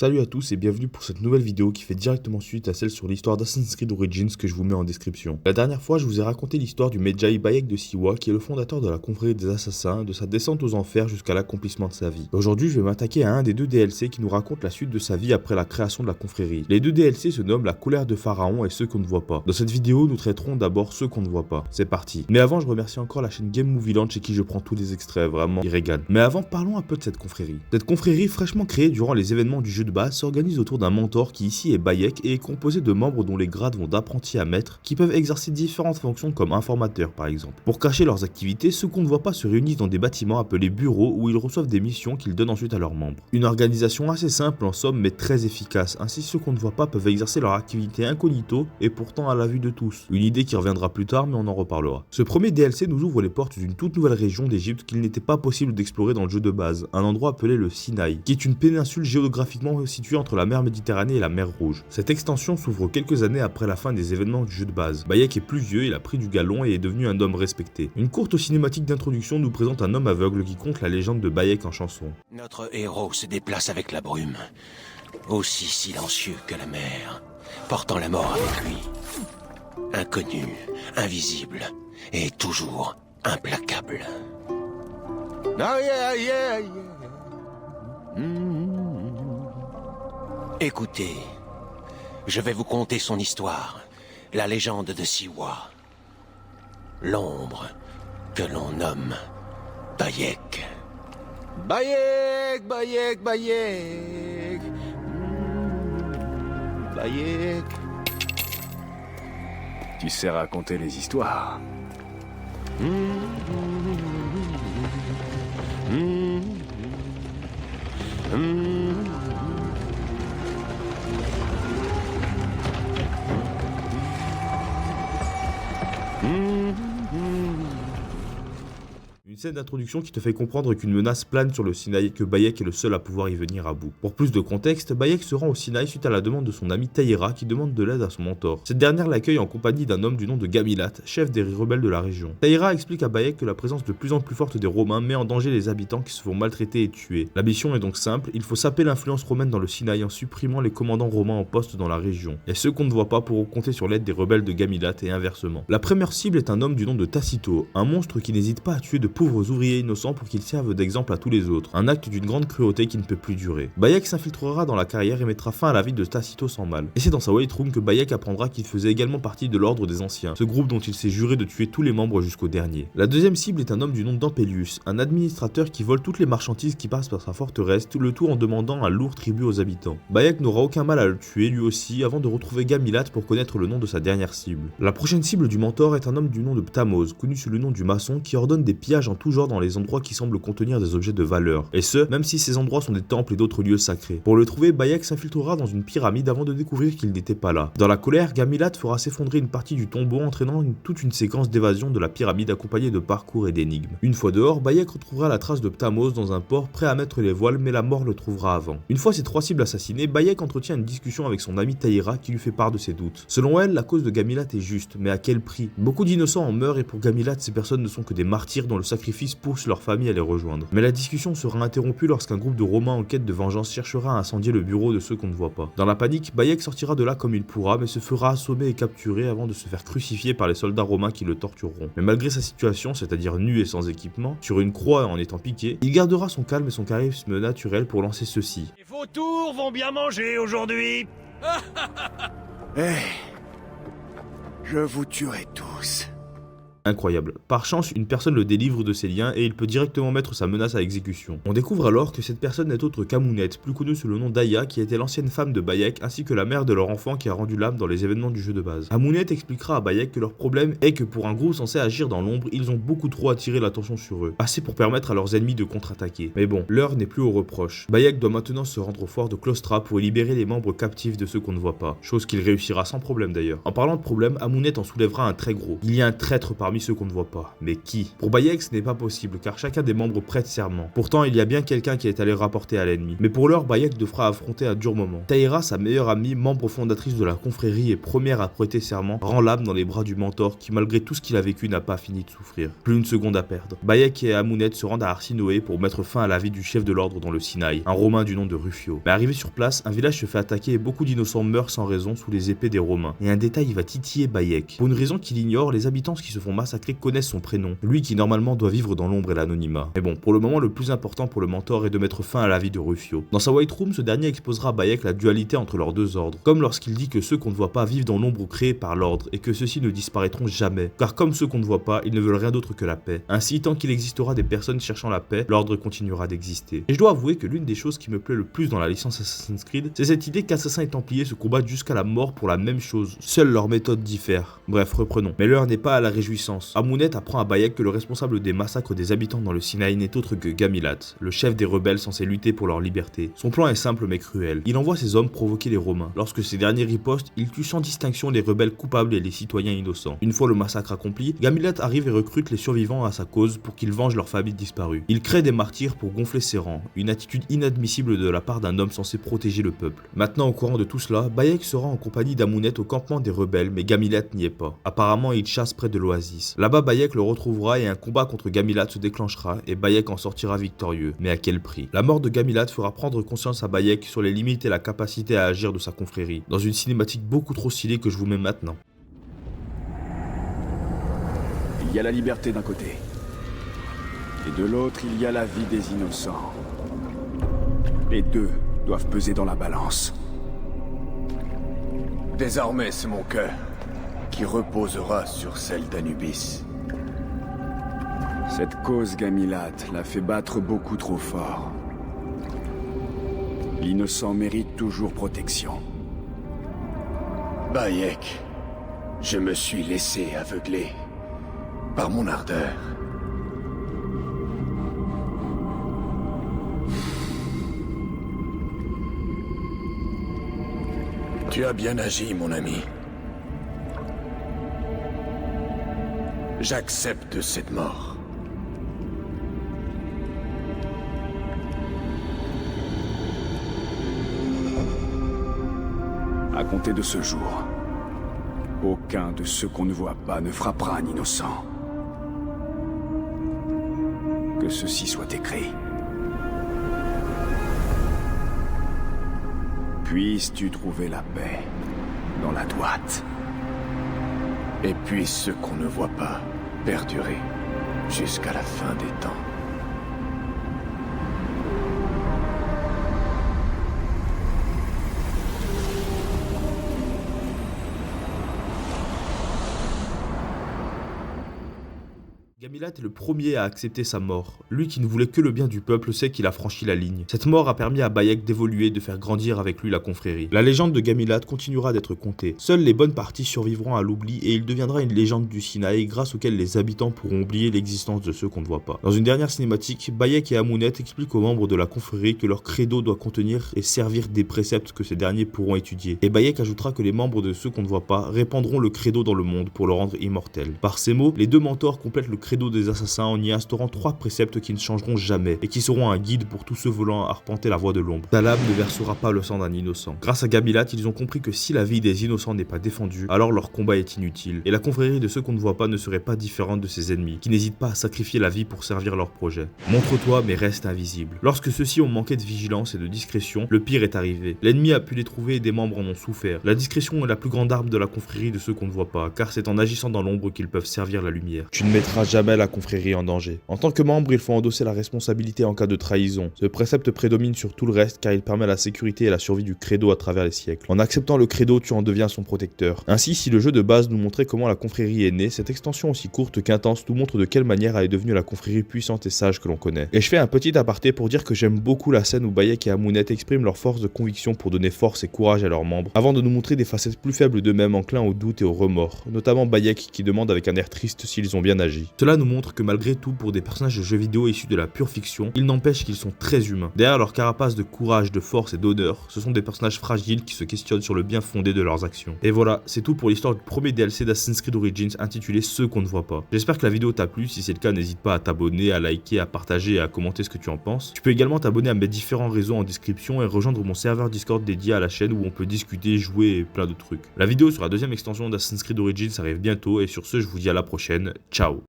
Salut à tous et bienvenue pour cette nouvelle vidéo qui fait directement suite à celle sur l'histoire d'Assassin's Creed Origins que je vous mets en description. La dernière fois, je vous ai raconté l'histoire du Medjay Bayek de Siwa qui est le fondateur de la confrérie des assassins, de sa descente aux enfers jusqu'à l'accomplissement de sa vie. Aujourd'hui, je vais m'attaquer à un des deux DLC qui nous raconte la suite de sa vie après la création de la confrérie. Les deux DLC se nomment la colère de Pharaon et ceux qu'on ne voit pas. Dans cette vidéo, nous traiterons d'abord ceux qu'on ne voit pas. C'est parti. Mais avant, je remercie encore la chaîne Game Movie Land chez qui je prends tous les extraits, vraiment, ils régalent. Mais avant, parlons un peu de cette confrérie. Cette confrérie fraîchement créée durant les événements du jeu de base s'organise autour d'un mentor qui ici est Bayek et est composé de membres dont les grades vont d'apprenti à maître qui peuvent exercer différentes fonctions comme informateur par exemple. Pour cacher leurs activités, ceux qu'on ne voit pas se réunissent dans des bâtiments appelés bureaux où ils reçoivent des missions qu'ils donnent ensuite à leurs membres. Une organisation assez simple en somme mais très efficace, ainsi ceux qu'on ne voit pas peuvent exercer leur activité incognito et pourtant à la vue de tous. Une idée qui reviendra plus tard mais on en reparlera. Ce premier DLC nous ouvre les portes d'une toute nouvelle région d'Égypte qu'il n'était pas possible d'explorer dans le jeu de base, un endroit appelé le Sinaï, qui est une péninsule géographiquement située entre la mer Méditerranée et la mer Rouge. Cette extension s'ouvre quelques années après la fin des événements du jeu de base. Bayek est plus vieux, il a pris du galon et est devenu un homme respecté. Une courte cinématique d'introduction nous présente un homme aveugle qui conte la légende de Bayek en chanson. Notre héros se déplace avec la brume, aussi silencieux que la mer, portant la mort avec lui. Inconnu, invisible et toujours implacable. Écoutez, je vais vous conter son histoire, la légende de Siwa. L'ombre que l'on nomme Bayek. Bayek, Bayek, Bayek. Bayek. Tu sais raconter les histoires. Une scène d'introduction qui te fait comprendre qu'une menace plane sur le Sinaï et que Bayek est le seul à pouvoir y venir à bout. Pour plus de contexte, Bayek se rend au Sinaï suite à la demande de son ami Taïra qui demande de l'aide à son mentor. Cette dernière l'accueille en compagnie d'un homme du nom de Gamilat, chef des rebelles de la région. Taïra explique à Bayek que la présence de plus en plus forte des Romains met en danger les habitants qui se font maltraiter et tuer. La mission est donc simple, il faut saper l'influence romaine dans le Sinaï en supprimant les commandants romains en poste dans la région. Et ceux qu'on ne voit pas pourront compter sur l'aide des rebelles de Gamilat et inversement. La première cible est un homme du nom de Tacito, un monstre qui n'hésite pas à tuer de pauvres ouvriers innocents pour qu'ils servent d'exemple à tous les autres, un acte d'une grande cruauté qui ne peut plus durer. Bayek s'infiltrera dans la carrière et mettra fin à la vie de Tacito sans mal. Et c'est dans sa White Room que Bayek apprendra qu'il faisait également partie de l'ordre des anciens, ce groupe dont il s'est juré de tuer tous les membres jusqu'au dernier. La deuxième cible est un homme du nom d'Ampelius, un administrateur qui vole toutes les marchandises qui passent par sa forteresse, tout le tout en demandant un lourd tribut aux habitants. Bayek n'aura aucun mal à le tuer lui aussi avant de retrouver Gamilat pour connaître le nom de sa dernière cible. La prochaine cible du mentor est un homme du nom de Ptamos, connu sous le nom du maçon, qui ordonne des pillages en tout genre dans les endroits qui semblent contenir des objets de valeur, et ce, même si ces endroits sont des temples et d'autres lieux sacrés. Pour le trouver, Bayek s'infiltrera dans une pyramide avant de découvrir qu'il n'était pas là. Dans la colère, Gamilat fera s'effondrer une partie du tombeau entraînant toute une séquence d'évasion de la pyramide accompagnée de parcours et d'énigmes. Une fois dehors, Bayek retrouvera la trace de Ptamos dans un port prêt à mettre les voiles, mais la mort le trouvera avant. Une fois ces trois cibles assassinées, Bayek entretient une discussion avec son ami Taïra qui lui fait part de ses doutes. Selon elle, la cause de Gamilat est juste, mais à quel prix? Beaucoup d'innocents en meurent et pour Gamilat, ces personnes ne sont que des martyrs dont le sacrifice pousse leur famille à les rejoindre. Mais la discussion sera interrompue lorsqu'un groupe de Romains en quête de vengeance cherchera à incendier le bureau de ceux qu'on ne voit pas. Dans la panique, Bayek sortira de là comme il pourra, mais se fera assommer et capturer avant de se faire crucifier par les soldats romains qui le tortureront. Mais malgré sa situation, c'est-à-dire nu et sans équipement, sur une croix en étant piqué, il gardera son calme et son charisme naturel pour lancer ceci. Les vautours vont bien manger aujourd'hui. Je vous tuerai tous. Incroyable. Par chance, une personne le délivre de ses liens et il peut directement mettre sa menace à exécution. On découvre alors que cette personne n'est autre qu'Amounet, plus connue sous le nom d'Aya, qui était l'ancienne femme de Bayek ainsi que la mère de leur enfant qui a rendu l'âme dans les événements du jeu de base. Amounet expliquera à Bayek que leur problème est que pour un groupe censé agir dans l'ombre, ils ont beaucoup trop attiré l'attention sur eux, assez pour permettre à leurs ennemis de contre-attaquer. Mais bon, l'heure n'est plus aux reproches. Bayek doit maintenant se rendre au fort de Klostra pour libérer les membres captifs de ceux qu'on ne voit pas, chose qu'il réussira sans problème d'ailleurs. En parlant de problème, Amounet en soulèvera un très gros. Il y a un traître parmi parmi ceux qu'on ne voit pas. Mais qui? Pour Bayek, ce n'est pas possible, car chacun des membres prête serment. Pourtant, il y a bien quelqu'un qui est allé rapporter à l'ennemi. Mais pour l'heure, Bayek devra affronter un dur moment. Taïra, sa meilleure amie, membre fondatrice de la confrérie et première à prêter serment, rend l'âme dans les bras du mentor qui, malgré tout ce qu'il a vécu, n'a pas fini de souffrir. Plus une seconde à perdre. Bayek et Amunet se rendent à Arsinoé pour mettre fin à la vie du chef de l'ordre dans le Sinaï, un Romain du nom de Rufio. Mais arrivé sur place, un village se fait attaquer et beaucoup d'innocents meurent sans raison sous les épées des Romains. Et un détail va titiller Bayek. Pour une raison qu'il ignore, les habitants qui se font massacrer connaissent son prénom, lui qui normalement doit vivre dans l'ombre et l'anonymat. Mais bon, pour le moment, le plus important pour le mentor est de mettre fin à la vie de Rufio. Dans sa White Room, ce dernier exposera à Bayek la dualité entre leurs deux ordres, comme lorsqu'il dit que ceux qu'on ne voit pas vivent dans l'ombre créée par l'ordre et que ceux-ci ne disparaîtront jamais, car comme ceux qu'on ne voit pas, ils ne veulent rien d'autre que la paix. Ainsi, tant qu'il existera des personnes cherchant la paix, l'ordre continuera d'exister. Et je dois avouer que l'une des choses qui me plaît le plus dans la licence Assassin's Creed, c'est cette idée qu'assassins et templiers se combattent jusqu'à la mort pour la même chose, seules leurs méthodes diffèrent. Bref, reprenons. Mais l'heure n'est pas à la réjouissance. Amunet apprend à Bayek que le responsable des massacres des habitants dans le Sinaï n'est autre que Gamilat, le chef des rebelles censés lutter pour leur liberté. Son plan est simple mais cruel. Il envoie ses hommes provoquer les Romains. Lorsque ces derniers ripostent, il tue sans distinction les rebelles coupables et les citoyens innocents. Une fois le massacre accompli, Gamilat arrive et recrute les survivants à sa cause pour qu'ils vengent leurs familles disparues. Il crée des martyrs pour gonfler ses rangs, une attitude inadmissible de la part d'un homme censé protéger le peuple. Maintenant au courant de tout cela, Bayek se rend en compagnie d'Amunet au campement des rebelles, mais Gamilat n'y est pas. Apparemment il chasse près de l'oasis. Là-bas Bayek le retrouvera et un combat contre Gamilat se déclenchera et Bayek en sortira victorieux. Mais à quel prix? La mort de Gamilat fera prendre conscience à Bayek sur les limites et la capacité à agir de sa confrérie, dans une cinématique beaucoup trop stylée que je vous mets maintenant. Il y a la liberté d'un côté. Et de l'autre, il y a la vie des innocents. Les deux doivent peser dans la balance. Désormais, c'est mon cœur qui reposera sur celle d'Anubis. Cette cause Gamilat l'a fait battre beaucoup trop fort. L'innocent mérite toujours protection. Bayek, je me suis laissé aveugler par mon ardeur. Tu as bien agi, mon ami. J'accepte cette mort. À compter de ce jour, aucun de ceux qu'on ne voit pas ne frappera un innocent. Que ceci soit écrit. Puisses-tu trouver la paix dans la droite. Et puisse ce qu'on ne voit pas perdurer jusqu'à la fin des temps. Gamilat est le premier à accepter sa mort. Lui qui ne voulait que le bien du peuple sait qu'il a franchi la ligne. Cette mort a permis à Bayek d'évoluer et de faire grandir avec lui la confrérie. La légende de Gamilat continuera d'être contée. Seules les bonnes parties survivront à l'oubli et il deviendra une légende du Sinaï grâce auquel les habitants pourront oublier l'existence de ceux qu'on ne voit pas. Dans une dernière cinématique, Bayek et Amunet expliquent aux membres de la confrérie que leur credo doit contenir et servir des préceptes que ces derniers pourront étudier. Et Bayek ajoutera que les membres de ceux qu'on ne voit pas répandront le credo dans le monde pour le rendre immortel. Par ces mots, les deux mentors complètent le credo des assassins en y instaurant 3 préceptes qui ne changeront jamais et qui seront un guide pour tous ceux voulant arpenter la voie de l'ombre. Ta lame ne versera pas le sang d'un innocent. Grâce à Gamilat, ils ont compris que si la vie des innocents n'est pas défendue, alors leur combat est inutile. Et la confrérie de ceux qu'on ne voit pas ne serait pas différente de ses ennemis, qui n'hésitent pas à sacrifier la vie pour servir leur projet. Montre-toi mais reste invisible. Lorsque ceux-ci ont manqué de vigilance et de discrétion, le pire est arrivé. L'ennemi a pu les trouver et des membres en ont souffert. La discrétion est la plus grande arme de la confrérie de ceux qu'on ne voit pas, car c'est en agissant dans l'ombre qu'ils peuvent servir la lumière. Tu ne mettras jamais la confrérie en danger. En tant que membre, il faut endosser la responsabilité en cas de trahison. Ce précepte prédomine sur tout le reste car il permet la sécurité et la survie du credo à travers les siècles. En acceptant le credo, tu en deviens son protecteur. Ainsi, si le jeu de base nous montrait comment la confrérie est née, cette extension aussi courte qu'intense nous montre de quelle manière elle est devenue la confrérie puissante et sage que l'on connaît. Et je fais un petit aparté pour dire que j'aime beaucoup la scène où Bayek et Amunet expriment leur force de conviction pour donner force et courage à leurs membres, avant de nous montrer des facettes plus faibles d'eux-mêmes enclins au doute et au remords, notamment Bayek qui demande avec un air triste s'ils ont bien agi. Cela Cela nous montre que malgré tout, pour des personnages de jeux vidéo issus de la pure fiction, il n'empêche qu'ils sont très humains. Derrière leur carapace de courage, de force et d'honneur, ce sont des personnages fragiles qui se questionnent sur le bien fondé de leurs actions. Et voilà, c'est tout pour l'histoire du premier DLC d'Assassin's Creed Origins intitulé Ceux qu'on ne voit pas. J'espère que la vidéo t'a plu, si c'est le cas n'hésite pas à t'abonner, à liker, à partager et à commenter ce que tu en penses. Tu peux également t'abonner à mes différents réseaux en description et rejoindre mon serveur Discord dédié à la chaîne où on peut discuter, jouer et plein de trucs. La vidéo sur la deuxième extension d'Assassin's Creed Origins arrive bientôt et sur ce je vous dis à la prochaine, ciao.